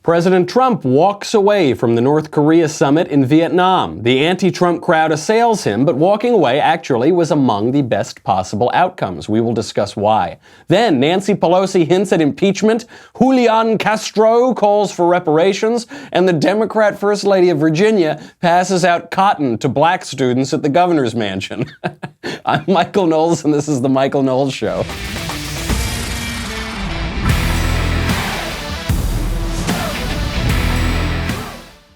President Trump walks away from the North Korea summit in Vietnam. The anti-Trump crowd assails him, but walking away actually was among the best possible outcomes. We will discuss why. Then Nancy Pelosi hints at impeachment, Julian Castro calls for reparations, and the Democrat First Lady of Virginia passes out cotton to black students at the governor's mansion. I'm Michael Knowles, and this is The Michael Knowles Show.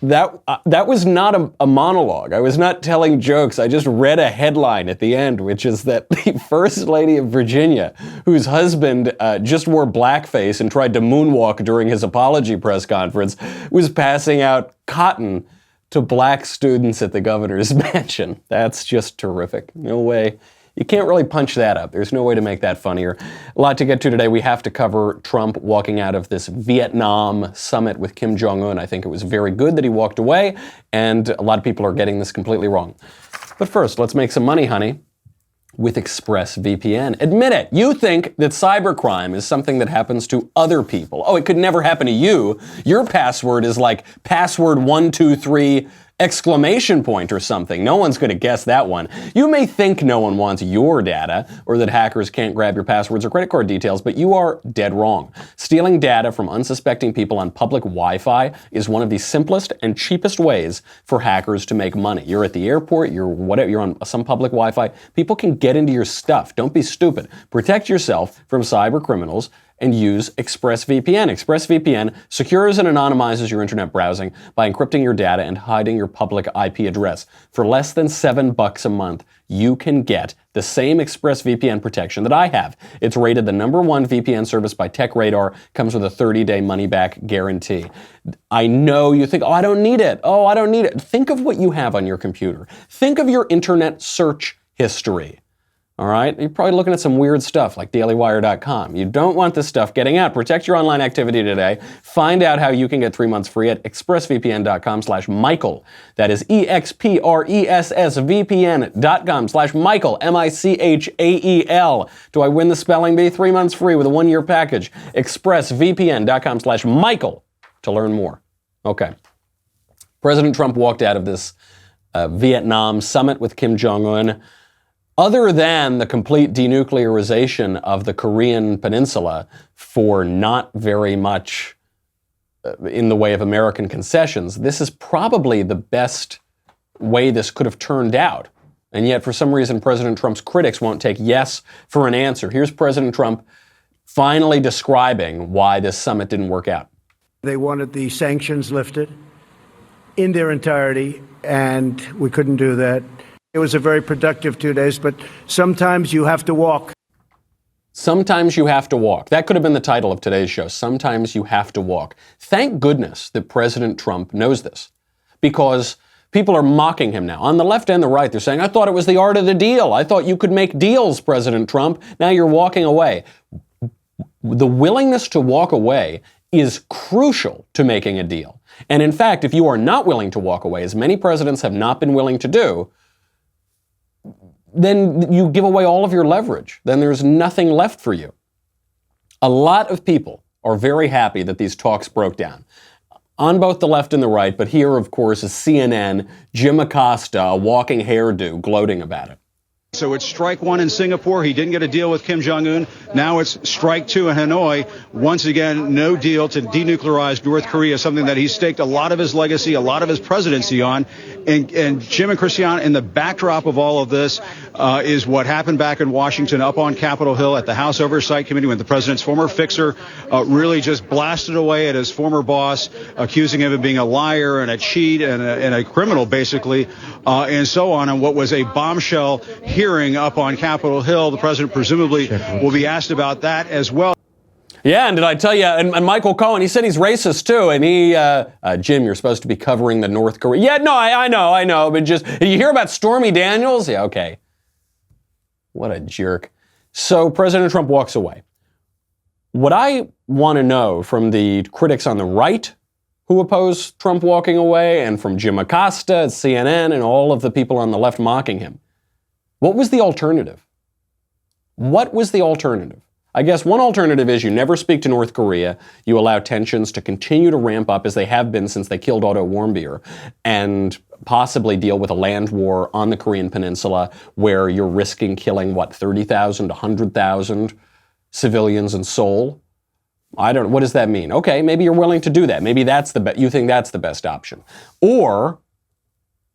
That was not a monologue. I was not telling jokes. I just read a headline at the end, which is that the First Lady of Virginia, whose husband just wore blackface and tried to moonwalk during his apology press conference, was passing out cotton to black students at the governor's mansion. That's just terrific. No way. You can't really punch that up. There's no way to make that funnier. A lot to get to today. We have to cover Trump walking out of this Vietnam summit with Kim Jong-Un. I think it was very good that he walked away, and a lot of people are getting this completely wrong. But first, let's make some money, honey, with ExpressVPN. Admit it. You think that cybercrime is something that happens to other people. Oh, it could never happen to you. Your password is like password 123 exclamation point or something. No one's going to guess that one. You may think no one wants your data or that hackers can't grab your passwords or credit card details, but you are dead wrong. Stealing data from unsuspecting people on public Wi-Fi is one of the simplest and cheapest ways for hackers to make money. You're at the airport, you're on some public Wi-Fi. People can get into your stuff. Don't be stupid. Protect yourself from cyber criminals and use ExpressVPN. ExpressVPN secures and anonymizes your internet browsing by encrypting your data and hiding your public IP address. For less than $7 a month, you can get the same ExpressVPN protection that I have. It's rated the #1 VPN service by TechRadar, comes with a 30-day money-back guarantee. I know you think, I don't need it. I don't need it. Think of what you have on your computer. Think of your internet search history. All right? You're probably looking at some weird stuff like dailywire.com. You don't want this stuff getting out. Protect your online activity today. Find out how you can get 3 months free at expressvpn.com/Michael. That is expressvpn.com/Michael, MICHAEL. Do I win the spelling bee? 3 months free with a 1-year package. expressvpn.com/Michael to learn more. Okay. President Trump walked out of this Vietnam summit with Kim Jong-Un. Other than the complete denuclearization of the Korean peninsula for not very much in the way of American concessions, this is probably the best way this could have turned out. And yet, for some reason, President Trump's critics won't take yes for an answer. Here's President Trump finally describing why this summit didn't work out. They wanted the sanctions lifted in their entirety, and we couldn't do that. It was a very productive 2 days, but sometimes you have to walk. Sometimes you have to walk. That could have been the title of today's show. Sometimes you have to walk. Thank goodness that President Trump knows this, because people are mocking him now. On the left and the right, they're saying, I thought it was the art of the deal. I thought you could make deals, President Trump. Now you're walking away. The willingness to walk away is crucial to making a deal. And in fact, if you are not willing to walk away, as many presidents have not been willing to do, then you give away all of your leverage. Then there's nothing left for you. A lot of people are very happy that these talks broke down on both the left and the right, but here, of course, is CNN, Jim Acosta, a walking hairdo, gloating about it. So it's strike one in Singapore. He didn't get a deal with Kim Jong-Un. Now it's strike two in Hanoi. Once again, no deal to denuclearize North Korea, something that he staked a lot of his legacy, a lot of his presidency on. And Jim and Christiane, in the backdrop of all of this is what happened back in Washington up on Capitol Hill at the House Oversight Committee when the president's former fixer really just blasted away at his former boss, accusing him of being a liar and a cheat and a criminal, basically, and so on. And what was a bombshell hearing up on Capitol Hill. The president presumably will be asked about that as well. Yeah, and did I tell you, and Michael Cohen, he said he's racist too, and he, Jim, you're supposed to be covering the North Korea. Yeah, no, I know, but just, you hear about Stormy Daniels? Yeah, okay. What a jerk. So President Trump walks away. What I want to know from the critics on the right who oppose Trump walking away, and from Jim Acosta at CNN and all of the people on the left mocking him, what was the alternative? What was the alternative? I guess one alternative is you never speak to North Korea. You allow tensions to continue to ramp up as they have been since they killed Otto Warmbier, and possibly deal with a land war on the Korean Peninsula where you're risking killing, 30,000 to 100,000 civilians in Seoul. I don't know. What does that mean? Okay, maybe you're willing to do that. Maybe that's you think that's the best option. Or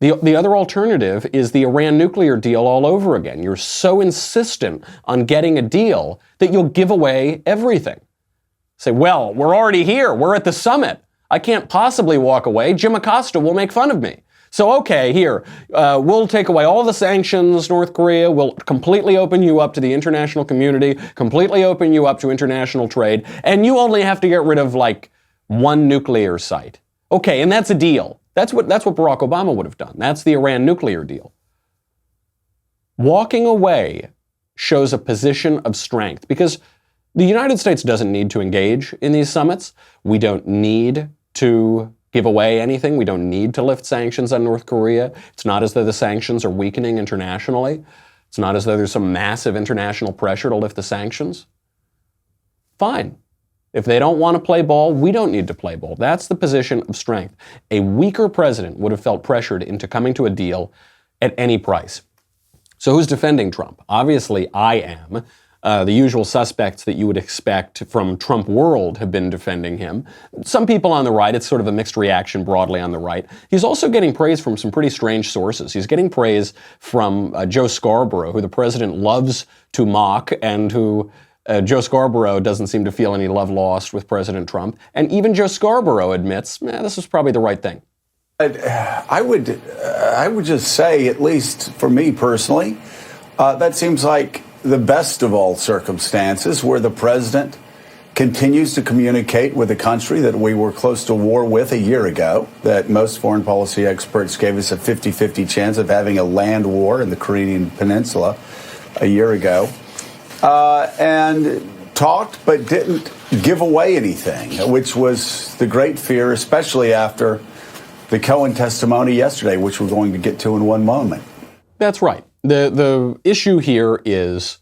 the other alternative is the Iran nuclear deal all over again. You're so insistent on getting a deal that you'll give away everything. Say, well, we're already here. We're at the summit. I can't possibly walk away. Jim Acosta will make fun of me. So, okay, here, we'll take away all the sanctions, North Korea. We'll completely open you up to the international community, completely open you up to international trade, and you only have to get rid of, one nuclear site. Okay, and that's a deal. That's what Barack Obama would have done. That's the Iran nuclear deal. Walking away shows a position of strength because the United States doesn't need to engage in these summits. We don't need to give away anything. We don't need to lift sanctions on North Korea. It's not as though the sanctions are weakening internationally. It's not as though there's some massive international pressure to lift the sanctions. Fine. If they don't want to play ball, we don't need to play ball. That's the position of strength. A weaker president would have felt pressured into coming to a deal at any price. So who's defending Trump? Obviously, I am. The usual suspects that you would expect from Trump world have been defending him. Some people on the right, it's sort of a mixed reaction broadly on the right. He's also getting praise from some pretty strange sources. He's getting praise from Joe Scarborough, who the president loves to mock and who Joe Scarborough doesn't seem to feel any love lost with President Trump. And even Joe Scarborough admits, this was probably the right thing. I would just say, at least for me personally, that seems like the best of all circumstances, where the president continues to communicate with a country that we were close to war with a year ago, that most foreign policy experts gave us a 50-50 chance of having a land war in the Korean Peninsula a year ago. And talked but didn't give away anything, which was the great fear, especially after the Cohen testimony yesterday, which we're going to get to in one moment. That's right. The issue here is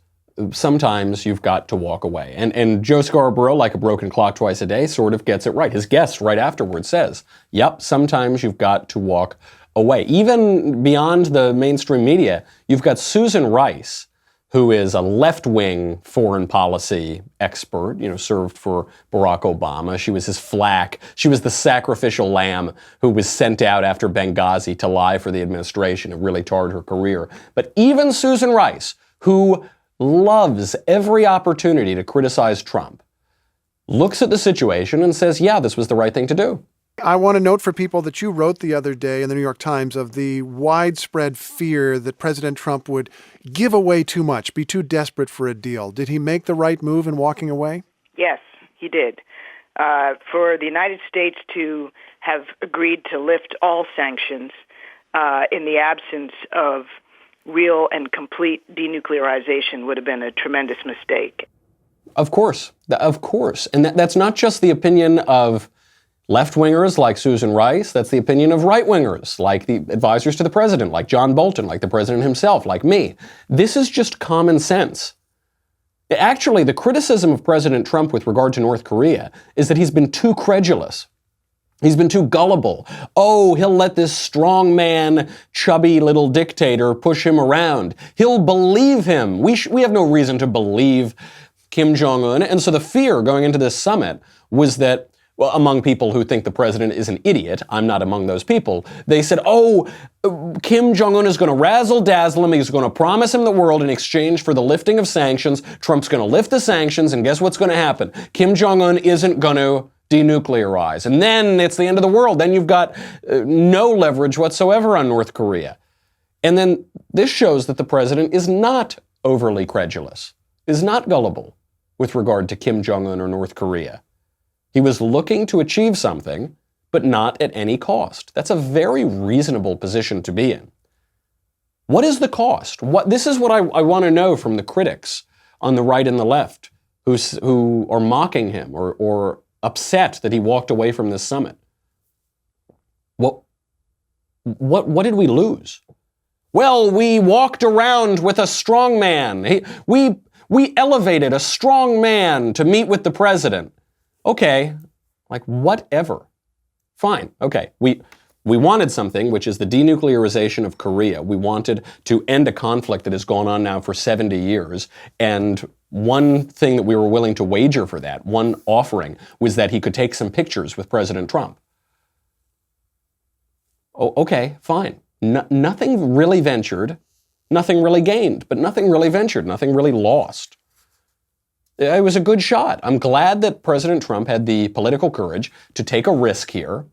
sometimes you've got to walk away. And Joe Scarborough, like a broken clock twice a day, sort of gets it right. His guest right afterward says, yep, sometimes you've got to walk away. Even beyond the mainstream media, you've got Susan Rice, who is a left-wing foreign policy expert, served for Barack Obama. She was his flack. She was the sacrificial lamb who was sent out after Benghazi to lie for the administration. It really tarred her career. But even Susan Rice, who loves every opportunity to criticize Trump, looks at the situation and says, yeah, this was the right thing to do. I want to note for people that you wrote the other day in the New York Times of the widespread fear that President Trump would give away too much, be too desperate for a deal. Did he make the right move in walking away? Yes, he did. For the United States to have agreed to lift all sanctions in the absence of real and complete denuclearization would have been a tremendous mistake. Of course. And that's not just the opinion of left-wingers like Susan Rice. That's the opinion of right-wingers, like the advisors to the president, like John Bolton, like the president himself, like me. This is just common sense. Actually, the criticism of President Trump with regard to North Korea is that he's been too credulous. He's been too gullible. Oh, he'll let this strong man, chubby little dictator push him around. He'll believe him. We have no reason to believe Kim Jong-Un. And so the fear going into this summit was that, well, among people who think the president is an idiot, I'm not among those people, they said, oh, Kim Jong-un is going to razzle-dazzle him, he's going to promise him the world in exchange for the lifting of sanctions, Trump's going to lift the sanctions, and guess what's going to happen? Kim Jong-un isn't going to denuclearize. And then it's the end of the world. Then you've got no leverage whatsoever on North Korea. And then this shows that the president is not overly credulous, is not gullible with regard to Kim Jong-un or North Korea. He was looking to achieve something, but not at any cost. That's a very reasonable position to be in. What is the cost? This is what I want to know from the critics on the right and the left who are mocking him or upset that he walked away from this summit. What did we lose? Well, we walked around with a strong man. We elevated a strong man to meet with the president. Okay, like whatever. Fine, okay. We wanted something, which is the denuclearization of Korea. We wanted to end a conflict that has gone on now for 70 years. And one thing that we were willing to wager for that, one offering, was that he could take some pictures with President Trump. Oh, okay, fine. Nothing really ventured, nothing really gained, but nothing really ventured, nothing really lost. It was a good shot. I'm glad that President Trump had the political courage to take a risk here,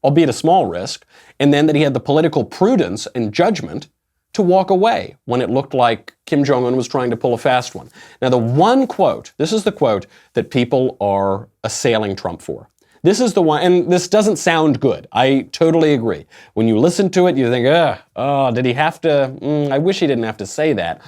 albeit a small risk, and then that he had the political prudence and judgment to walk away when it looked like Kim Jong-Un was trying to pull a fast one. Now, the one quote, this is the quote that people are assailing Trump for. This is the one, and this doesn't sound good. I totally agree. When you listen to it, you think, did he have to? I wish he didn't have to say that.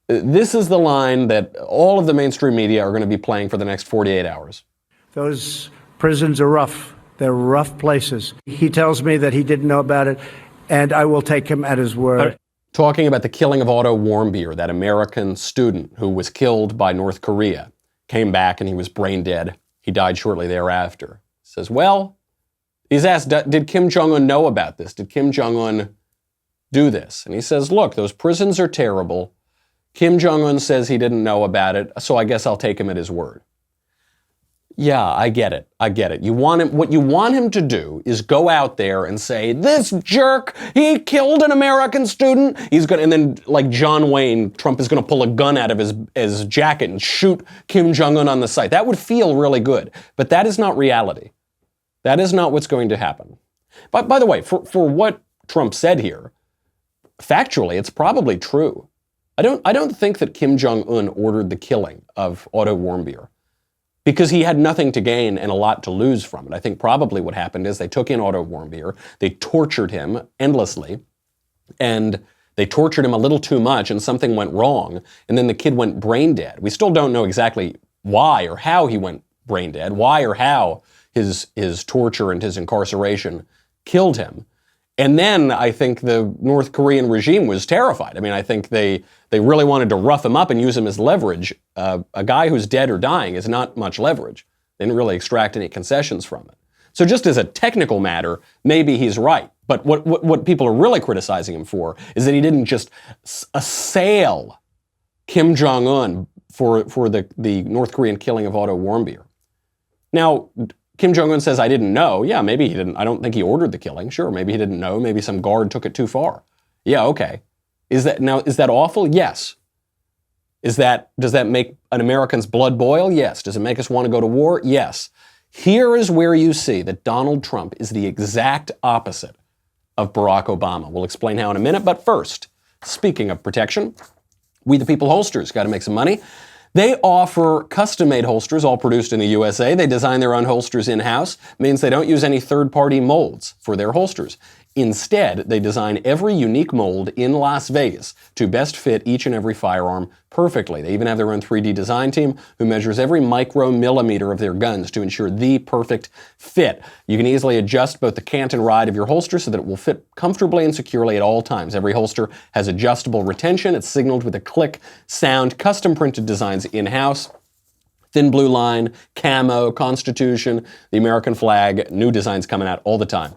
This is the line that all of the mainstream media are going to be playing for the next 48 hours. Those prisons are rough. They're rough places. He tells me that he didn't know about it, and I will take him at his word. Talking about the killing of Otto Warmbier, that American student who was killed by North Korea, came back and he was brain dead. He died shortly thereafter. Says, well, he's asked, did Kim Jong-un know about this? Did Kim Jong-un do this? And he says, look, those prisons are terrible. Kim Jong-un says he didn't know about it, so I guess I'll take him at his word. Yeah, I get it. I get it. What you want him to do is go out there and say, this jerk, he killed an American student. And then like John Wayne, Trump is going to pull a gun out of his jacket and shoot Kim Jong-un on the site. That would feel really good. But that is not reality. That is not what's going to happen. But by the way, for what Trump said here, factually, it's probably true. I don't think that Kim Jong-un ordered the killing of Otto Warmbier because he had nothing to gain and a lot to lose from it. I think probably what happened is they took in Otto Warmbier, they tortured him endlessly, and they tortured him a little too much and something went wrong, and then the kid went brain dead. We still don't know exactly why or how he went brain dead, why or how his torture and his incarceration killed him. And then I think the North Korean regime was terrified. I mean, I think they really wanted to rough him up and use him as leverage. A guy who's dead or dying is not much leverage. They didn't really extract any concessions from it. So just as a technical matter, maybe he's right. But what people are really criticizing him for is that he didn't just assail Kim Jong-un for the North Korean killing of Otto Warmbier. Now, Kim Jong-un says, I didn't know. Yeah, maybe he didn't. I don't think he ordered the killing. Sure, maybe he didn't know. Maybe some guard took it too far. Yeah, okay. Is that awful? Yes. Does that make an American's blood boil? Yes. Does it make us want to go to war? Yes. Here is where you see that Donald Trump is the exact opposite of Barack Obama. We'll explain how in a minute, but first, speaking of protection, We the People holsters got to make some money. They offer custom-made holsters, all produced in the USA. They design their own holsters in-house. Means they don't use any third-party molds for their holsters. Instead, they design every unique mold in Las Vegas to best fit each and every firearm perfectly. They even have their own 3D design team who measures every micromillimeter of their guns to ensure the perfect fit. You can easily adjust both the cant and ride of your holster so that it will fit comfortably and securely at all times. Every holster has adjustable retention. It's signaled with a click sound, custom printed designs in-house. Thin blue line, camo, Constitution, the American flag, new designs coming out all the time.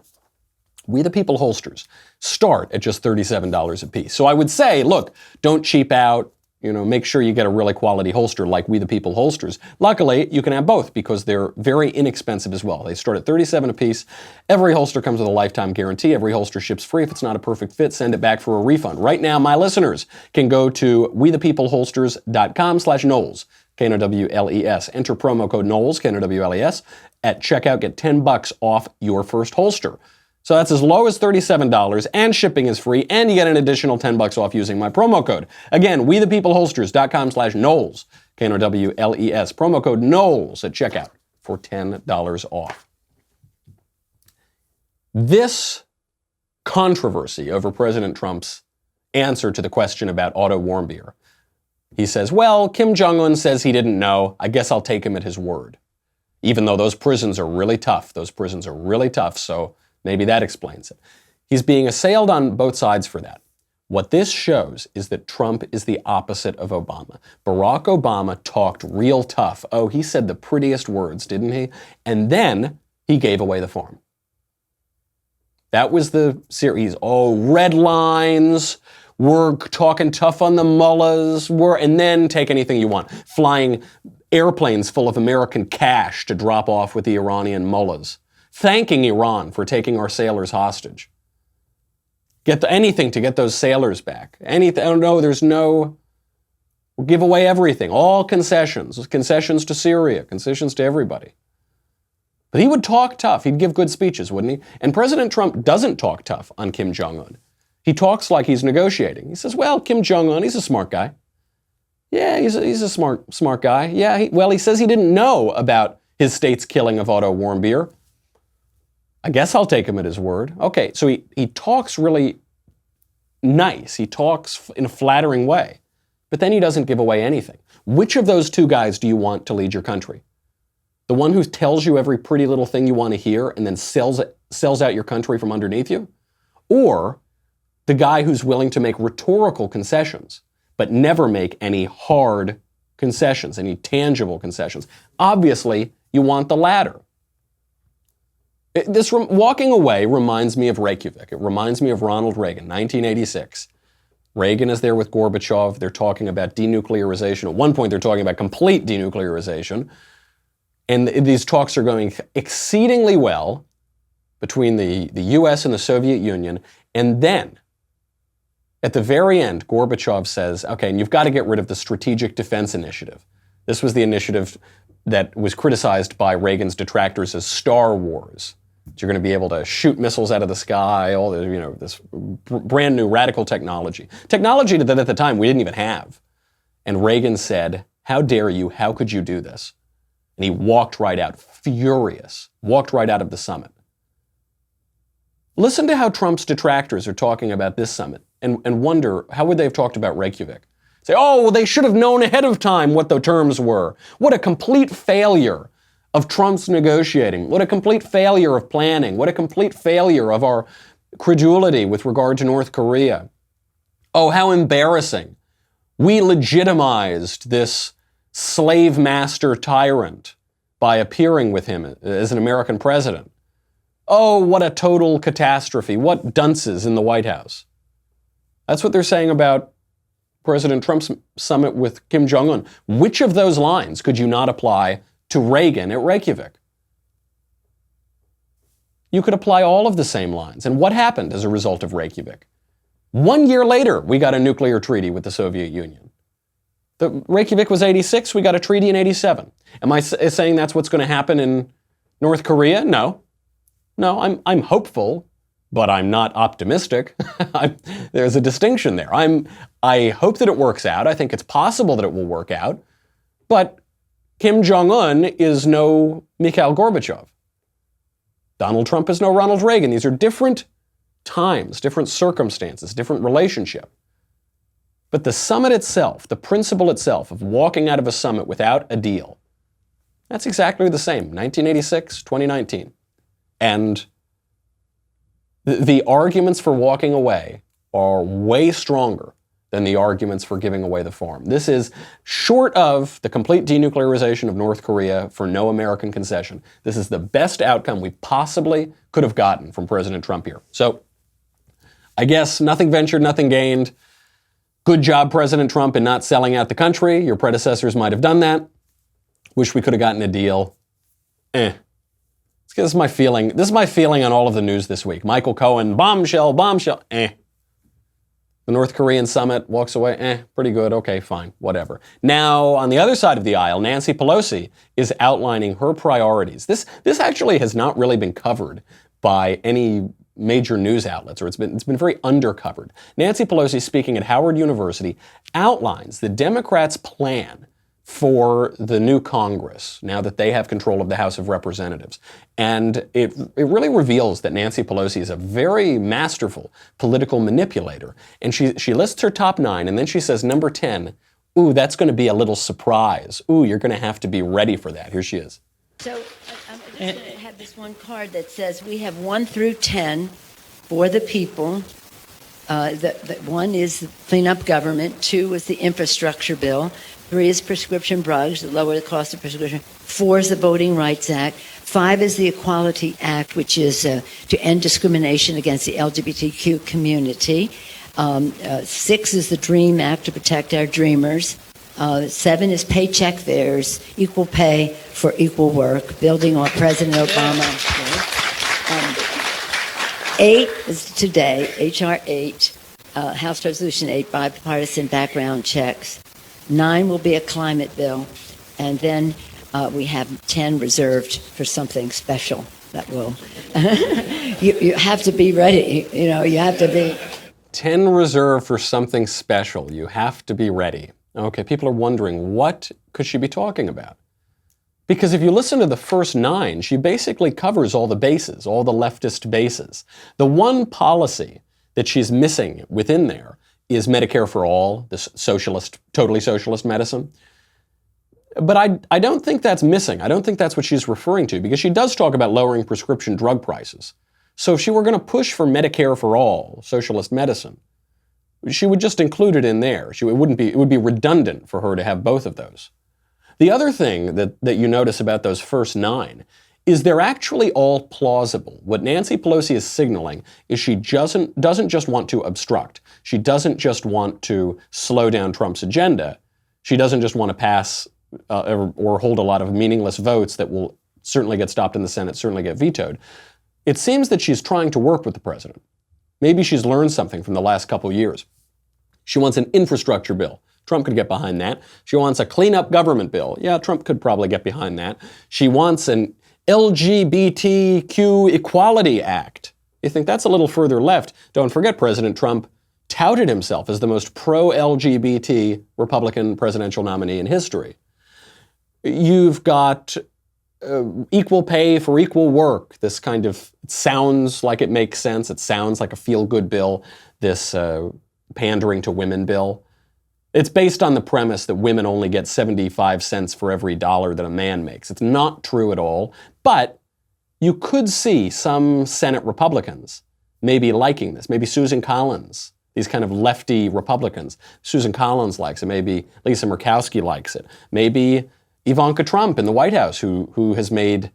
We the People holsters start at just $37 a piece. So I would say, look, don't cheap out, make sure you get a really quality holster like We the People holsters. Luckily, you can have both because they're very inexpensive as well. They start at $37 a piece. Every holster comes with a lifetime guarantee. Every holster ships free. If it's not a perfect fit, send it back for a refund. Right now, my listeners can go to wethepeopleholsters.com/Knowles, Knowles. Enter promo code Knowles, Knowles, at checkout. Get $10 off your first holster. So that's as low as $37, and shipping is free, and you get an additional $10 off using my promo code. Again, wethepeopleholsters.com/Knowles, Knowles, promo code Knowles at checkout for $10 off. This controversy over President Trump's answer to the question about Otto Warmbier. He says, well, Kim Jong-un says he didn't know. I guess I'll take him at his word. Even though those prisons are really tough. So maybe that explains it. He's being assailed on both sides for that. What this shows is that Trump is the opposite of Obama. Barack Obama talked real tough. Oh, he said the prettiest words, didn't he? And then he gave away the farm. That was the series. Oh, red lines. We're talking tough on the mullahs. And then take anything you want. Flying airplanes full of American cash to drop off with the Iranian mullahs. Thanking Iran for taking our sailors hostage. Anything to get those sailors back. Anything. Oh, no, we'll give away everything. All concessions. Concessions to Syria. Concessions to everybody. But he would talk tough. He'd give good speeches, wouldn't he? And President Trump doesn't talk tough on Kim Jong-Un. He talks like he's negotiating. He says, well, Kim Jong-Un, he's a smart guy. Yeah, he's a smart guy. Yeah, he says he didn't know about his state's killing of Otto Warmbier. I guess I'll take him at his word. Okay, so he talks really nice. He talks in a flattering way. But then he doesn't give away anything. Which of those two guys do you want to lead your country? The one who tells you every pretty little thing you want to hear and then sells out your country from underneath you? Or the guy who's willing to make rhetorical concessions, but never make any hard concessions, any tangible concessions? Obviously, you want the latter. This walking away reminds me of Reykjavik. It reminds me of Ronald Reagan, 1986. Reagan is there with Gorbachev. They're talking about denuclearization. At one point, they're talking about complete denuclearization. And these talks are going exceedingly well between the U.S. and the Soviet Union. And then, at the very end, Gorbachev says, okay, and you've got to get rid of the Strategic Defense Initiative. This was the initiative that was criticized by Reagan's detractors as Star Wars. You're going to be able to shoot missiles out of the sky, all the, this brand new radical technology. Technology that at the time we didn't even have. And Reagan said, how dare you? How could you do this? And he walked right out, furious, walked right out of the summit. Listen to how Trump's detractors are talking about this summit and wonder, how would they have talked about Reykjavik? Say, oh, well, they should have known ahead of time what the terms were. What a complete failure of Trump's negotiating. What a complete failure of planning. What a complete failure of our credulity with regard to North Korea. Oh, how embarrassing. We legitimized this slave master tyrant by appearing with him as an American president. Oh, what a total catastrophe. What dunces in the White House. That's what they're saying about President Trump's summit with Kim Jong-un. Which of those lines could you not apply to Reagan at Reykjavik? You could apply all of the same lines. And what happened as a result of Reykjavik? 1 year later, we got a nuclear treaty with the Soviet Union. The Reykjavik was 86, we got a treaty in 87. Am I saying that's what's going to happen in North Korea? No. No, I'm hopeful, but I'm not optimistic. There's a distinction there. I hope that it works out. I think it's possible that it will work out. But Kim Jong-un is no Mikhail Gorbachev. Donald Trump is no Ronald Reagan. These are different times, different circumstances, different relationship. But the summit itself, the principle itself of walking out of a summit without a deal, that's exactly the same, 1986, 2019. And the arguments for walking away are way stronger than the arguments for giving away the farm. This is short of the complete denuclearization of North Korea for no American concession. This is the best outcome we possibly could have gotten from President Trump here. So I guess nothing ventured, nothing gained. Good job, President Trump, in not selling out the country. Your predecessors might have done that. Wish we could have gotten a deal. This is my feeling. This is my feeling on all of the news this week. Michael Cohen, bombshell, bombshell, The North Korean summit walks away, pretty good, okay, fine, whatever. Now, on the other side of the aisle, Nancy Pelosi is outlining her priorities. This actually has not really been covered by any major news outlets, or it's been very undercovered. Nancy Pelosi, speaking at Howard University, outlines the Democrats' plan for the new Congress, now that they have control of the House of Representatives. And it really reveals that Nancy Pelosi is a very masterful political manipulator. And she lists her top 9, and then she says, number 10, ooh, that's going to be a little surprise. Ooh, you're going to have to be ready for that. Here she is. So I'm just going to have this one card that says we have 1 through 10 for the people. One is the clean up government. 2 is the infrastructure bill. 3 is prescription drugs, to lower the cost of prescription. 4 is the Voting Rights Act. 5 is the Equality Act, which is to end discrimination against the LGBTQ community. 6 is the DREAM Act to protect our dreamers. 7 is Paycheck Theirs, equal pay for equal work, building on President Obama. 8 is today, H.R. 8, House Resolution 8, bipartisan background checks. 9 will be a climate bill. And then we have 10 reserved for something special that will. You have to be ready. You have to be. 10 reserved for something special. You have to be ready. Okay, people are wondering, what could she be talking about? Because if you listen to the first 9, she basically covers all the bases, all the leftist bases. The one policy that she's missing within there is Medicare for all, this socialist, totally socialist medicine. But I don't think that's missing. I don't think that's what she's referring to, because she does talk about lowering prescription drug prices. So if she were going to push for Medicare for all, socialist medicine, she would just include it in there. It would be redundant for her to have both of those. The other thing that you notice about those first 9 is they're actually all plausible. What Nancy Pelosi is signaling is she doesn't just want to obstruct. She doesn't just want to slow down Trump's agenda. She doesn't just want to pass or hold a lot of meaningless votes that will certainly get stopped in the Senate, certainly get vetoed. It seems that she's trying to work with the president. Maybe she's learned something from the last couple years. She wants an infrastructure bill. Trump could get behind that. She wants a clean-up government bill. Yeah, Trump could probably get behind that. She wants an LGBTQ Equality Act. You think that's a little further left. Don't forget, President Trump touted himself as the most pro-LGBT Republican presidential nominee in history. You've got equal pay for equal work. This kind of, it sounds like it makes sense. It sounds like a feel-good bill, this pandering to women bill. It's based on the premise that women only get 75 cents for every dollar that a man makes. It's not true at all, but you could see some Senate Republicans maybe liking this. Maybe Susan Collins, these kind of lefty Republicans. Susan Collins likes it. Maybe Lisa Murkowski likes it. Maybe Ivanka Trump in the White House, who has made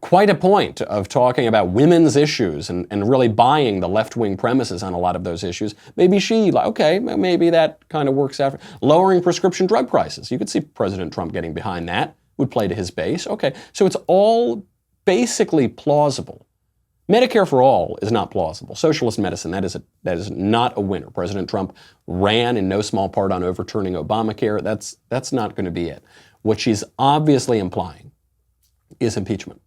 quite a point of talking about women's issues and really buying the left-wing premises on a lot of those issues. Maybe maybe that kind of works out. Lowering prescription drug prices. You could see President Trump getting behind that. Would play to his base. Okay, so it's all basically plausible. Medicare for all is not plausible. Socialist medicine, that is not a winner. President Trump ran in no small part on overturning Obamacare. That's not going to be it. What she's obviously implying is impeachment.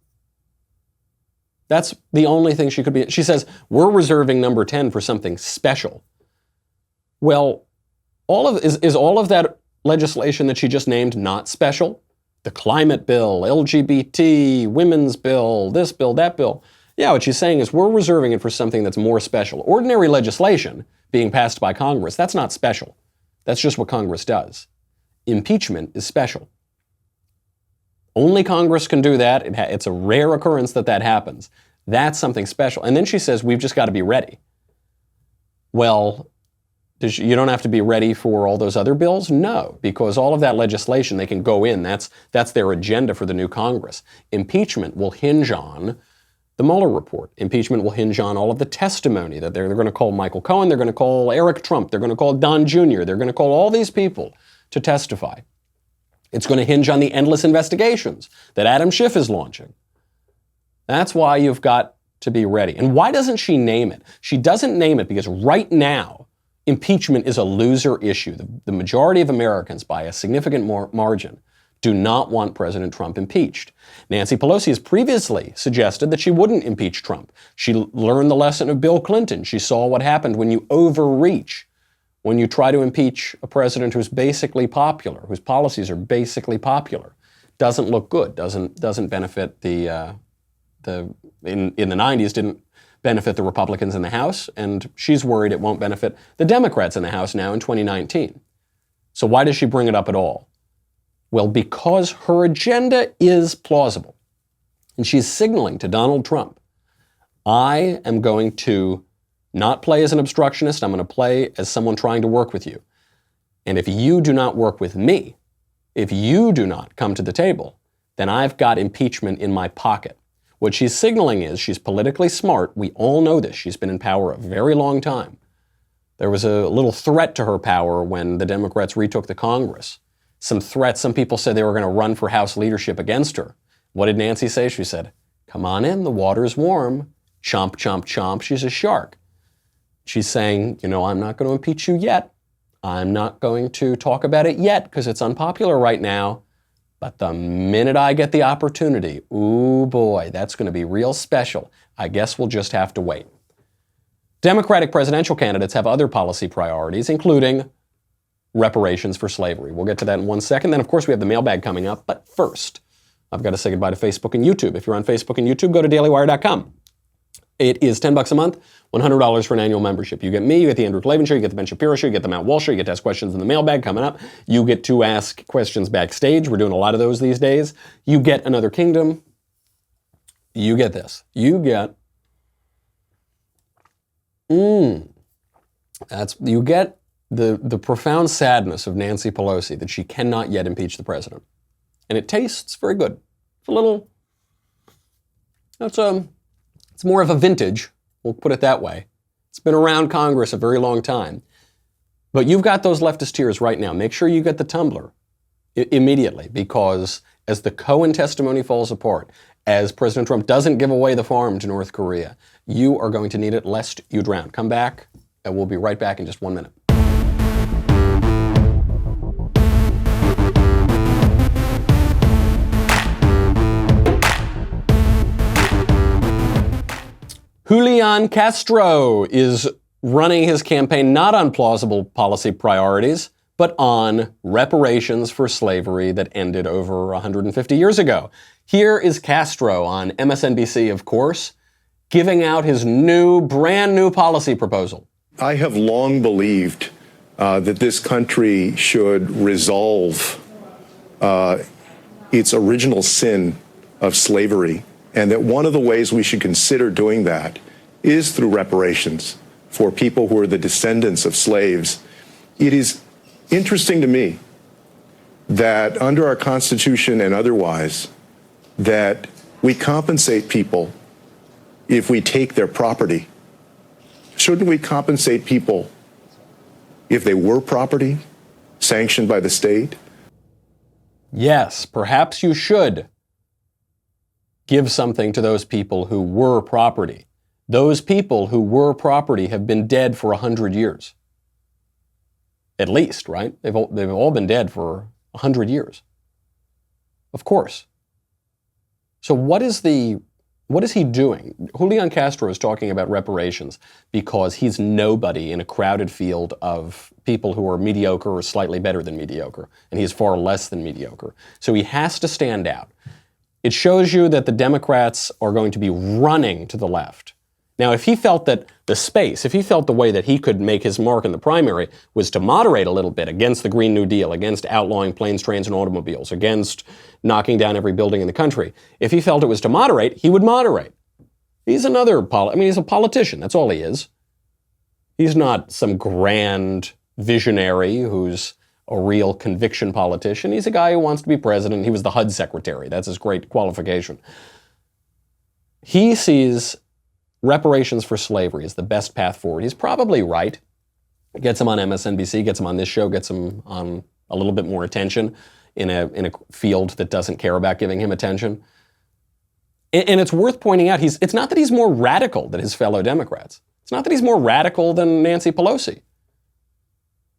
That's the only thing she could be. She says, we're reserving number 10 for something special. Well, is all of that legislation that she just named not special? The climate bill, LGBT, women's bill, this bill, that bill. Yeah, what she's saying is we're reserving it for something that's more special. Ordinary legislation being passed by Congress, that's not special. That's just what Congress does. Impeachment is special. Only Congress can do that. It's a rare occurrence that happens. That's something special. And then she says, we've just got to be ready. Well, you don't have to be ready for all those other bills? No, because all of that legislation, they can go in. That's their agenda for the new Congress. Impeachment will hinge on the Mueller report. Impeachment will hinge on all of the testimony that they're going to call Michael Cohen, they're going to call Eric Trump, they're going to call Don Jr., they're going to call all these people to testify. It's going to hinge on the endless investigations that Adam Schiff is launching. That's why you've got to be ready. And why doesn't she name it? She doesn't name it because right now, impeachment is a loser issue. The majority of Americans, by a significant margin, do not want President Trump impeached. Nancy Pelosi has previously suggested that she wouldn't impeach Trump. She learned the lesson of Bill Clinton. She saw what happened when you overreach, when you try to impeach a president who's basically popular, whose policies are basically popular. Doesn't look good, doesn't benefit in the 90s, didn't benefit the Republicans in the House, and she's worried it won't benefit the Democrats in the House now in 2019. So why does she bring it up at all? Well, because her agenda is plausible. And she's signaling to Donald Trump, I am going to not play as an obstructionist. I'm going to play as someone trying to work with you. And if you do not work with me, if you do not come to the table, then I've got impeachment in my pocket. What she's signaling is she's politically smart. We all know this. She's been in power a very long time. There was a little threat to her power when the Democrats retook the Congress. Some threats, some people said they were going to run for House leadership against her. What did Nancy say? She said, come on in, the water's warm. Chomp, chomp, chomp, she's a shark. She's saying, I'm not going to impeach you yet. I'm not going to talk about it yet because it's unpopular right now. But the minute I get the opportunity, ooh boy, that's going to be real special. I guess we'll just have to wait. Democratic presidential candidates have other policy priorities, including reparations for slavery. We'll get to that in 1 second. Then, of course, we have the mailbag coming up. But first, I've got to say goodbye to Facebook and YouTube. If you're on Facebook and YouTube, go to dailywire.com. It is $10 a month, $100 for an annual membership. You get me, you get the Andrew Klavan Show, you get the Ben Shapiro Show, you get the Matt Walsh Show, you get to ask questions in the mailbag coming up. You get to ask questions backstage. We're doing a lot of those these days. You get Another Kingdom. You get this. You get you get the profound sadness of Nancy Pelosi that she cannot yet impeach the president. And it tastes very good. It's a little, it's more of a vintage, we'll put it that way. It's been around Congress a very long time. But you've got those leftist tears right now. Make sure you get the tumbler immediately, because as the Cohen testimony falls apart, as President Trump doesn't give away the farm to North Korea, you are going to need it lest you drown. Come back, and we'll be right back in just 1 minute. Julian Castro is running his campaign not on plausible policy priorities, but on reparations for slavery that ended over 150 years ago. Here is Castro on MSNBC, of course, giving out his brand new policy proposal. I have long believed that this country should resolve its original sin of slavery, and that one of the ways we should consider doing that is through reparations for people who are the descendants of slaves. It is interesting to me that under our Constitution and otherwise, that we compensate people if we take their property. Shouldn't we compensate people if they were property sanctioned by the state? Yes, perhaps you should give something to those people who were property. Those people who were property have been dead for 100 years. At least, right? They've all been dead for 100 years. Of course. So what is he doing? Julian Castro is talking about reparations because he's nobody in a crowded field of people who are mediocre or slightly better than mediocre, and he's far less than mediocre. So he has to stand out. It shows you that the Democrats are going to be running to the left. Now, if he felt that if he felt the way that he could make his mark in the primary was to moderate a little bit against the Green New Deal, against outlawing planes, trains, and automobiles, against knocking down every building in the country, if he felt it was to moderate, he would moderate. He's he's a politician. That's all he is. He's not some grand visionary who's a real conviction politician. He's a guy who wants to be president. He was the HUD secretary. That's his great qualification. He sees reparations for slavery is the best path forward. He's probably right. Gets him on MSNBC, gets him on this show, gets him on a little bit more attention in a field that doesn't care about giving him attention. And it's worth pointing out, it's not that he's more radical than his fellow Democrats. It's not that he's more radical than Nancy Pelosi.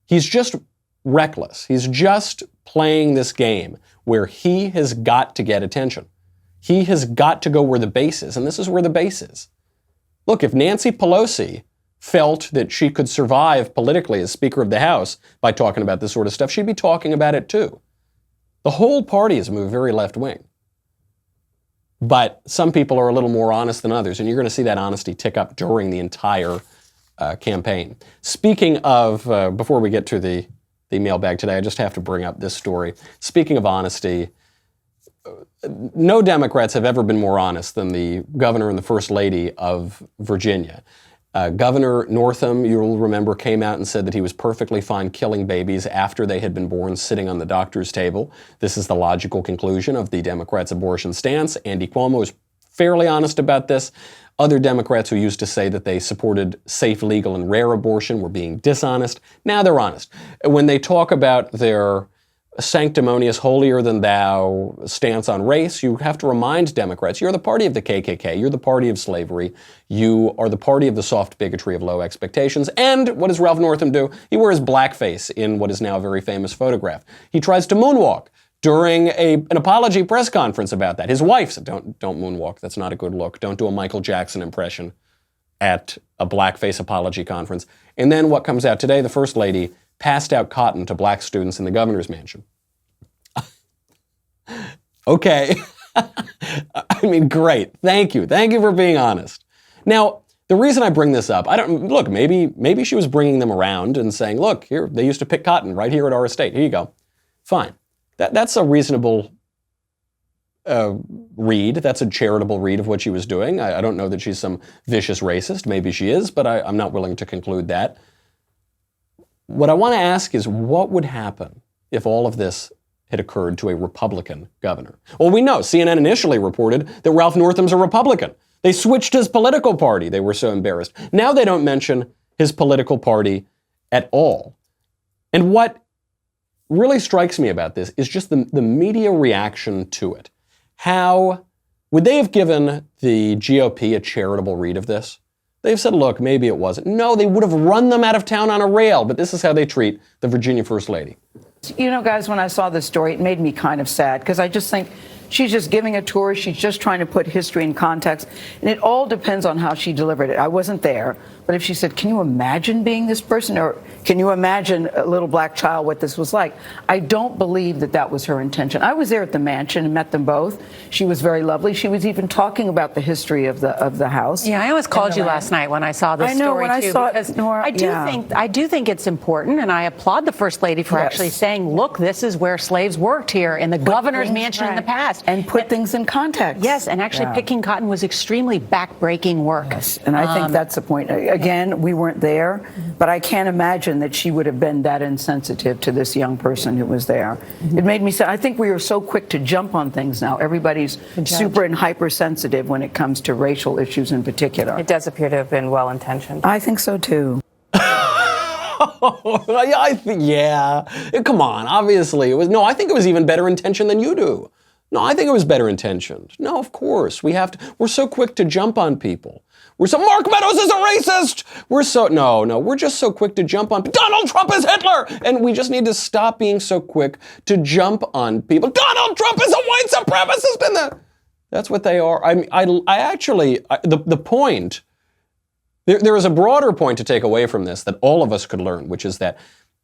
He's just reckless. He's just playing this game where he has got to get attention. He has got to go where the base is, and this is where the base is. Look, if Nancy Pelosi felt that she could survive politically as Speaker of the House by talking about this sort of stuff, she'd be talking about it too. The whole party has moved very left-wing. But some people are a little more honest than others, and you're going to see that honesty tick up during the entire campaign. Speaking of, before we get to the mailbag today, I just have to bring up this story. Speaking of honesty, no Democrats have ever been more honest than the governor and the first lady of Virginia. Governor Northam, you'll remember, came out and said that he was perfectly fine killing babies after they had been born sitting on the doctor's table. This is the logical conclusion of the Democrats' abortion stance. Andy Cuomo is fairly honest about this. Other Democrats who used to say that they supported safe, legal, and rare abortion were being dishonest. Now they're honest. When they talk about their sanctimonious, holier-than-thou stance on race, you have to remind Democrats, you're the party of the KKK, you're the party of slavery, you are the party of the soft bigotry of low expectations, and what does Ralph Northam do? He wears blackface in what is now a very famous photograph. He tries to moonwalk during an apology press conference about that. His wife said, don't moonwalk, that's not a good look. Don't do a Michael Jackson impression at a blackface apology conference. And then what comes out today, the First Lady passed out cotton to black students in the governor's mansion. Okay. I mean, great. Thank you. Thank you for being honest. Now, the reason I bring this up, maybe she was bringing them around and saying, look, here, they used to pick cotton right here at our estate. Here you go. Fine. That's a reasonable read. That's a charitable read of what she was doing. I don't know that she's some vicious racist. Maybe she is, but I'm not willing to conclude that. What I want to ask is, what would happen if all of this had occurred to a Republican governor? Well, we know CNN initially reported that Ralph Northam's a Republican. They switched his political party. They were so embarrassed. Now they don't mention his political party at all. And what really strikes me about this is just the media reaction to it. How would they have given the GOP a charitable read of this? They've said, look, maybe it wasn't. No, they would have run them out of town on a rail, but this is how they treat the Virginia First Lady. You know, guys, when I saw this story, it made me kind of sad because I just think she's just giving a tour. She's just trying to put history in context. And it all depends on how she delivered it. I wasn't there. But if she said, can you imagine being this person? Or can you imagine a little black child, what this was like? I don't believe that that was her intention. I was there at the mansion and met them both. She was very lovely. She was even talking about the history of the house. Yeah, I almost called you last night when I saw this story, when I saw it, Nora, I do think it's important, and I applaud the First Lady for actually saying, look, this is where slaves worked here in the governor's mansion in the past. And put things in context. Yes, and actually picking cotton was extremely backbreaking work. Yes, and I think that's the point. Again, we weren't there, but I can't imagine that she would have been that insensitive to this young person who was there. It made me say, I think we are so quick to jump on things now. Everybody's super and hypersensitive when it comes to racial issues in particular. It does appear to have been well-intentioned. I think so, too. Yeah. Come on. Obviously, it was. No, I think it was even better intentioned than you do. No, I think it was better intentioned. No, of course. We're so quick to jump on people. Mark Meadows is a racist! We're just so quick to jump on, Donald Trump is Hitler! And we just need to stop being so quick to jump on people. Donald Trump is a white supremacist! And that's what they are. The point, there is a broader point to take away from this that all of us could learn, which is that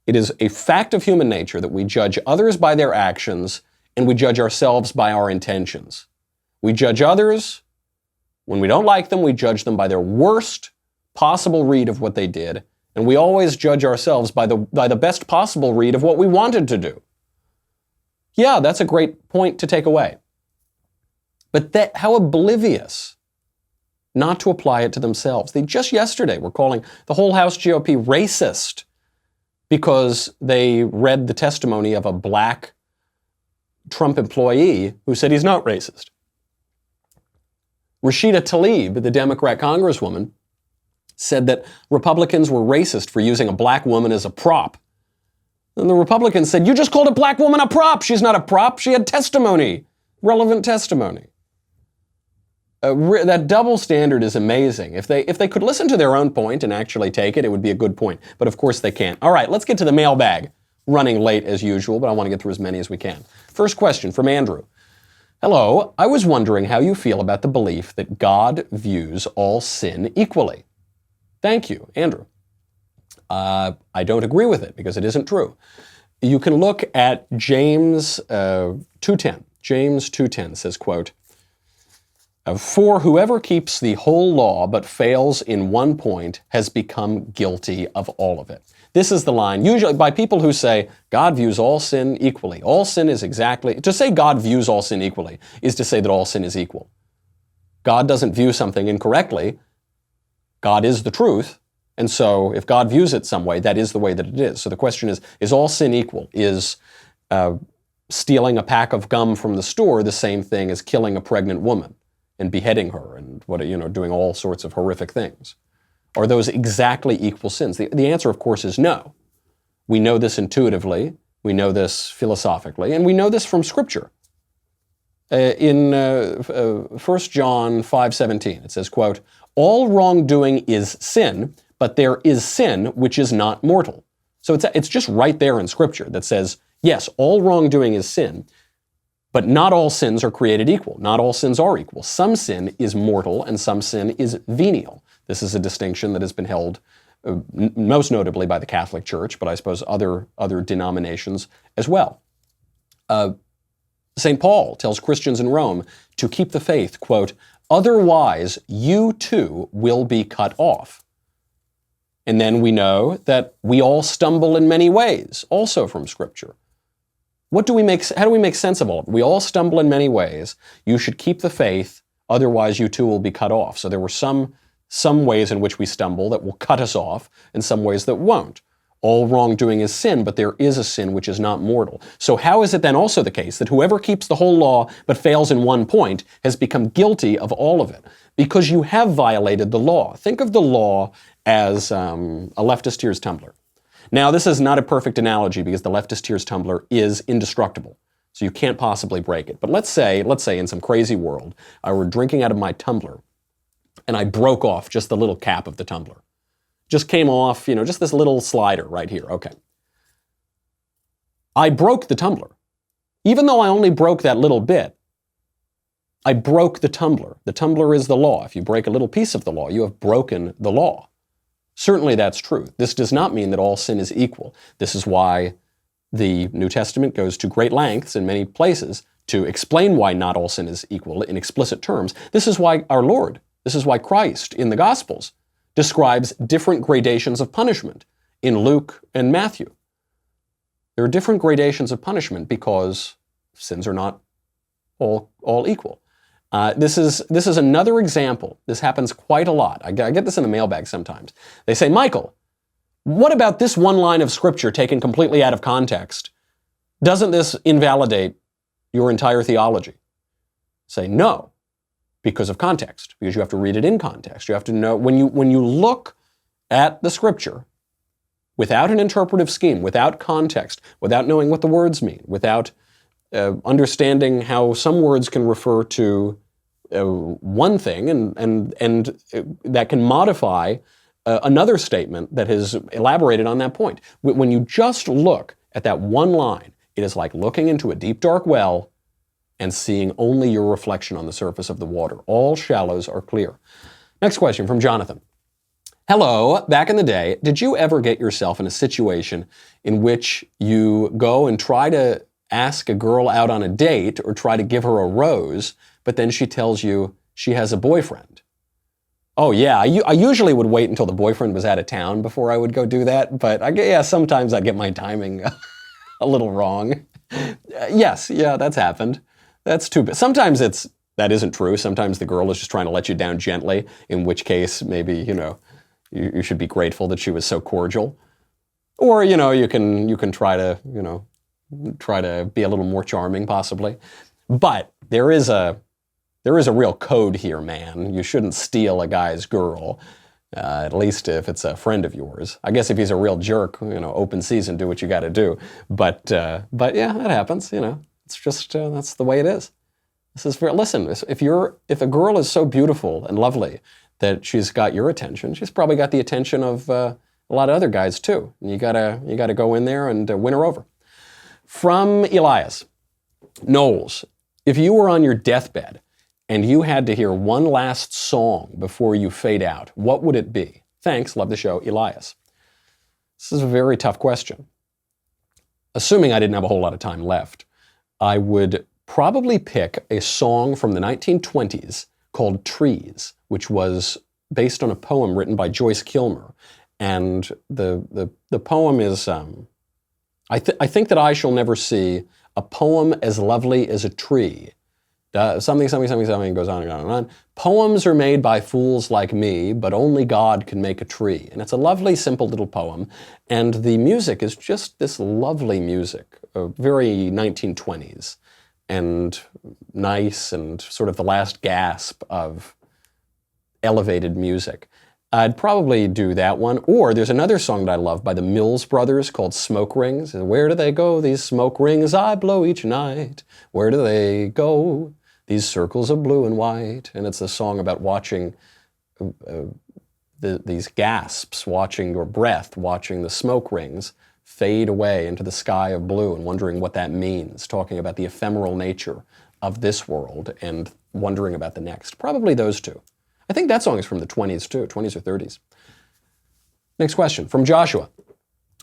it is a fact of human nature that we judge others by their actions and we judge ourselves by our intentions. We judge others. When we don't like them, we judge them by their worst possible read of what they did, and we always judge ourselves by the best possible read of what we wanted to do. Yeah, that's a great point to take away. But how oblivious not to apply it to themselves. They just yesterday were calling the whole House GOP racist because they read the testimony of a black Trump employee who said he's not racist. Rashida Tlaib, the Democrat congresswoman, said that Republicans were racist for using a black woman as a prop. And the Republicans said, you just called a black woman a prop. She's not a prop. She had testimony, relevant testimony. That double standard is amazing. If they could listen to their own point and actually take it, it would be a good point. But of course they can't. All right, let's get to the mailbag. Running late as usual, but I want to get through as many as we can. First question from Andrew. Hello, I was wondering how you feel about the belief that God views all sin equally. Thank you, Andrew. I don't agree with it because it isn't true. You can look at James 2:10. James 2:10 says, quote, for whoever keeps the whole law but fails in one point has become guilty of all of it. This is the line, usually by people who say, God views all sin equally. All sin is to say God views all sin equally is to say that all sin is equal. God doesn't view something incorrectly. God is the truth, and so if God views it some way, that is the way that it is. So the question is all sin equal? Is stealing a pack of gum from the store the same thing as killing a pregnant woman and beheading her and doing all sorts of horrific things? Are those exactly equal sins? The answer, of course, is no. We know this intuitively, we know this philosophically, and we know this from Scripture. In 1 John 5:17, it says, quote, "All wrongdoing is sin, but there is sin which is not mortal." So it's just right there in Scripture that says, yes, all wrongdoing is sin, but not all sins are created equal. Not all sins are equal. Some sin is mortal and some sin is venial. This is a distinction that has been held most notably by the Catholic Church, but I suppose other denominations as well. St. Paul tells Christians in Rome to keep the faith, quote, "Otherwise you too will be cut off." And then we know that we all stumble in many ways, also from Scripture. How do we make sense of all of it? We all stumble in many ways. You should keep the faith, otherwise you too will be cut off. So there were some ways in which we stumble that will cut us off, and some ways that won't. All wrongdoing is sin, but there is a sin which is not mortal. So how is it then also the case that whoever keeps the whole law but fails in one point has become guilty of all of it? Because you have violated the law. Think of the law as a leftist tears tumbler. Now, this is not a perfect analogy because the leftist tears tumbler is indestructible, so you can't possibly break it. But let's say in some crazy world, I were drinking out of my tumbler, and I broke off just the little cap of the tumbler. Just came off, just this little slider right here. Okay. I broke the tumbler. Even though I only broke that little bit, I broke the tumbler. The tumbler is the law. If you break a little piece of the law, you have broken the law. Certainly that's true. This does not mean that all sin is equal. This is why the New Testament goes to great lengths in many places to explain why not all sin is equal in explicit terms. This is why Christ in the Gospels describes different gradations of punishment in Luke and Matthew. There are different gradations of punishment because sins are not all equal. This is another example. This happens quite a lot. I get this in the mailbag sometimes. They say, "Michael, what about this one line of Scripture taken completely out of context? Doesn't this invalidate your entire theology?" Say, no. Because of context, because you have to read it in context. You have to know, when you look at the Scripture without an interpretive scheme, without context, without knowing what the words mean, without understanding how some words can refer to one thing and that can modify another statement that has elaborated on that point. When you just look at that one line, it is like looking into a deep, dark well and seeing only your reflection on the surface of the water. All shallows are clear. Next question from Jonathan. Hello, back in the day, did you ever get yourself in a situation in which you go and try to ask a girl out on a date or try to give her a rose, but then she tells you she has a boyfriend? Oh yeah, I usually would wait until the boyfriend was out of town before I would go do that, but sometimes I get my timing a little wrong. Yes, that's happened. That's too bad. Sometimes that isn't true. Sometimes the girl is just trying to let you down gently, in which case maybe, you should be grateful that she was so cordial. Or, you can try to be a little more charming possibly. But there is a real code here, man. You shouldn't steal a guy's girl, at least if it's a friend of yours. I guess if he's a real jerk, open season, do what you got to do. But yeah, that happens, It's just, that's the way it is. This is fair. Listen, if a girl is so beautiful and lovely that she's got your attention, she's probably got the attention of a lot of other guys too. And you gotta go in there and win her over. From Elias, Knowles, if you were on your deathbed and you had to hear one last song before you fade out, what would it be? Thanks, love the show, Elias. This is a very tough question. Assuming I didn't have a whole lot of time left, I would probably pick a song from the 1920s called Trees, which was based on a poem written by Joyce Kilmer. And the poem is, I think that I shall never see a poem as lovely as a tree Something, goes on and on and on. Poems are made by fools like me, but only God can make a tree. And it's a lovely, simple little poem. And the music is just this lovely music, very 1920s, and nice, and sort of the last gasp of elevated music. I'd probably do that one. Or there's another song that I love by the Mills Brothers called Smoke Rings. Where do they go, these smoke rings I blow each night? Where do they go, these circles of blue and white? And it's a song about watching these gasps, watching your breath, watching the smoke rings fade away into the sky of blue and wondering what that means, talking about the ephemeral nature of this world and wondering about the next. Probably those two. I think that song is from the 20s too, 20s or 30s. Next question from Joshua.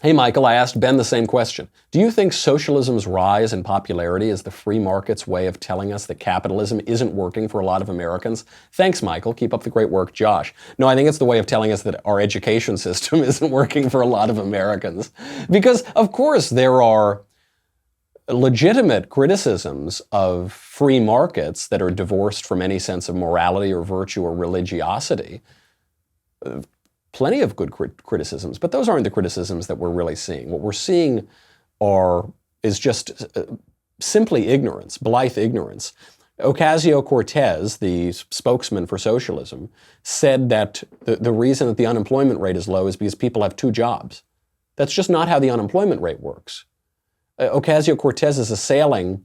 Hey Michael, I asked Ben the same question. Do you think socialism's rise in popularity is the free market's way of telling us that capitalism isn't working for a lot of Americans? Thanks, Michael. Keep up the great work, Josh. No, I think it's the way of telling us that our education system isn't working for a lot of Americans. Because, of course, there are legitimate criticisms of free markets that are divorced from any sense of morality or virtue or religiosity. Plenty of good criticisms, but those aren't the criticisms that we're really seeing. What we're seeing is just simply ignorance, blithe ignorance. Ocasio-Cortez, the spokesman for socialism, said that the reason that the unemployment rate is low is because people have two jobs. That's just not how the unemployment rate works. Ocasio-Cortez is assailing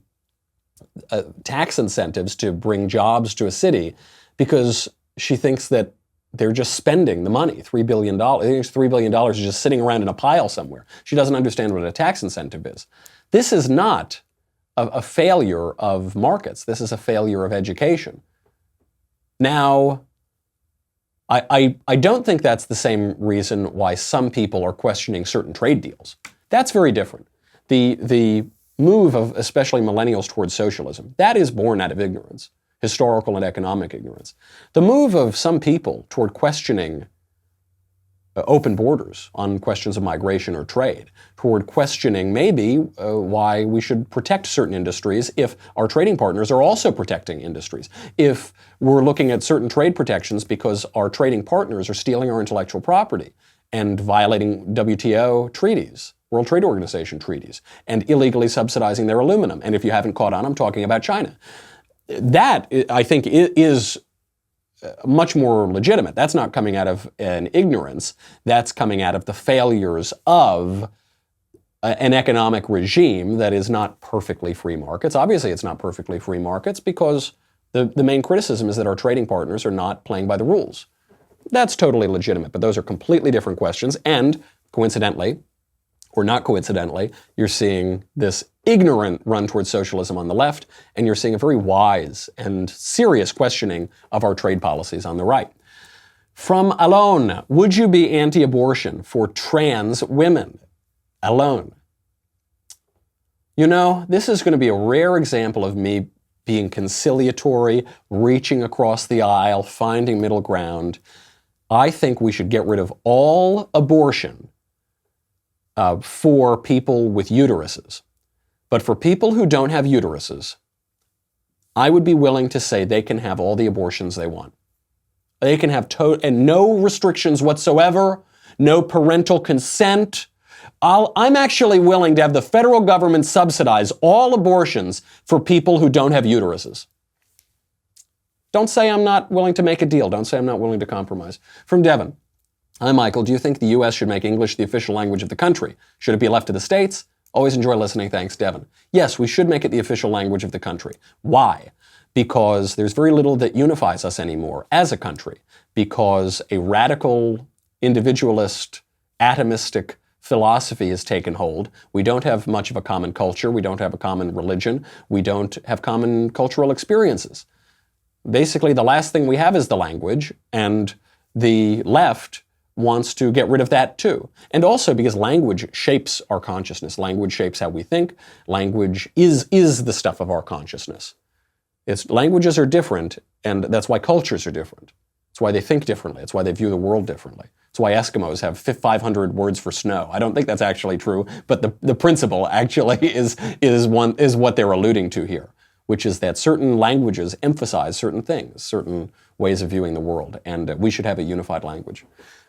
tax incentives to bring jobs to a city because she thinks that they're just spending the money, $3 billion. I think $3 billion is just sitting around in a pile somewhere. She doesn't understand what a tax incentive is. This is not a failure of markets. This is a failure of education. Now, I don't think that's the same reason why some people are questioning certain trade deals. That's very different. The move of especially millennials towards socialism, that is born out of ignorance, historical and economic ignorance. The move of some people toward questioning open borders on questions of migration or trade, toward questioning maybe why we should protect certain industries if our trading partners are also protecting industries, if we're looking at certain trade protections because our trading partners are stealing our intellectual property and violating WTO treaties, World Trade Organization treaties, and illegally subsidizing their aluminum. And if you haven't caught on, I'm talking about China. That, I think, is much more legitimate. That's not coming out of an ignorance. That's coming out of the failures of an economic regime that is not perfectly free markets. Obviously, it's not perfectly free markets because the main criticism is that our trading partners are not playing by the rules. That's totally legitimate, but those are completely different questions. And coincidentally, or not coincidentally, you're seeing this ignorant run towards socialism on the left, and you're seeing a very wise and serious questioning of our trade policies on the right. From Alone, would you be anti-abortion for trans women? Alone. You know, this is going to be a rare example of me being conciliatory, reaching across the aisle, finding middle ground. I think we should get rid of all abortion for people with uteruses. But for people who don't have uteruses, I would be willing to say they can have all the abortions they want. They can have and no restrictions whatsoever, no parental consent. I'm actually willing to have the federal government subsidize all abortions for people who don't have uteruses. Don't say I'm not willing to make a deal. Don't say I'm not willing to compromise. From Devin. Hi, Michael. Do you think the U.S. should make English the official language of the country? Should it be left to the states? Always enjoy listening. Thanks, Devin. Yes, we should make it the official language of the country. Why? Because there's very little that unifies us anymore as a country. Because a radical, individualist, atomistic philosophy has taken hold. We don't have much of a common culture. We don't have a common religion. We don't have common cultural experiences. Basically, the last thing we have is the language, and the left wants to get rid of that too. And also because language shapes our consciousness. Language shapes how we think. Language is the stuff of our consciousness. Languages are different, and that's why cultures are different. It's why they think differently. It's why they view the world differently. It's why Eskimos have 500 words for snow. I don't think that's actually true, but the principle actually is what they're alluding to here. which is that certain languages emphasize certain things, certain ways of viewing the world, and we should have a unified language.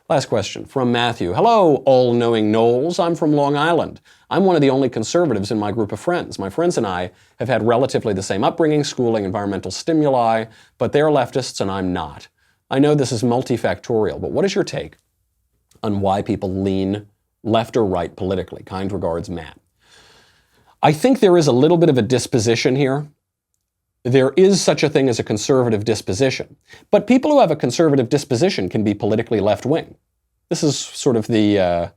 Last question from Matthew. Hello, all-knowing Knowles. I'm from Long Island. I'm one of the only conservatives in my group of friends. My friends and I have had relatively the same upbringing, schooling, environmental stimuli, but they're leftists and I'm not. I know this is multifactorial, but what is your take on why people lean left or right politically? Kind regards, Matt. I think there is a little bit of a disposition here. There is such a thing as a conservative disposition. But people who have a conservative disposition can be politically left-wing. This is sort of the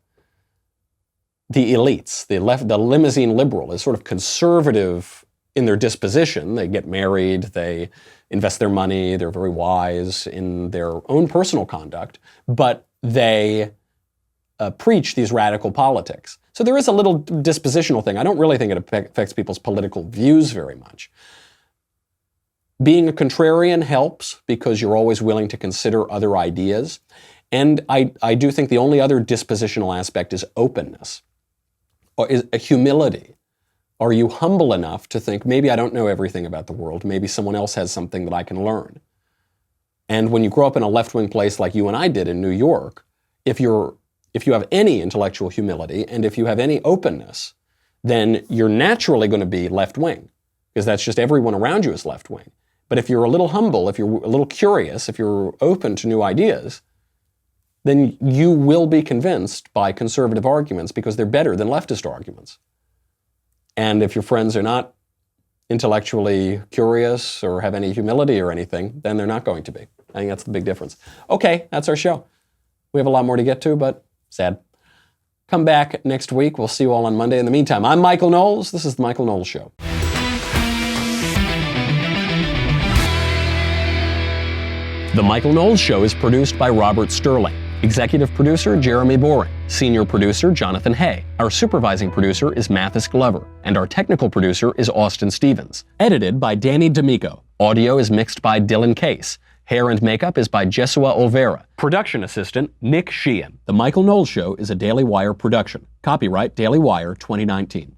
elites. The limousine liberal is sort of conservative in their disposition. They get married, they invest their money, they're very wise in their own personal conduct, but they preach these radical politics. So there is a little dispositional thing. I don't really think it affects people's political views very much. Being a contrarian helps because you're always willing to consider other ideas. And I do think the only other dispositional aspect is openness, or is a humility. Are you humble enough to think, maybe I don't know everything about the world, maybe someone else has something that I can learn? And when you grow up in a left-wing place like you and I did in New York, if you have any intellectual humility and if you have any openness, then you're naturally going to be left-wing, because that's just everyone around you is left-wing. But if you're a little humble, if you're a little curious, if you're open to new ideas, then you will be convinced by conservative arguments because they're better than leftist arguments. And if your friends are not intellectually curious or have any humility or anything, then they're not going to be. I think that's the big difference. Okay, that's our show. We have a lot more to get to, but sad. Come back next week. We'll see you all on Monday. In the meantime, I'm Michael Knowles. This is The Michael Knowles Show. The Michael Knowles Show is produced by Robert Sterling. Executive producer, Jeremy Boring. Senior producer, Jonathan Hay. Our supervising producer is Mathis Glover. And our technical producer is Austin Stevens. Edited by Danny D'Amico. Audio is mixed by Dylan Case. Hair and makeup is by Jesua Olvera. Production assistant, Nick Sheehan. The Michael Knowles Show is a Daily Wire production. Copyright Daily Wire 2019.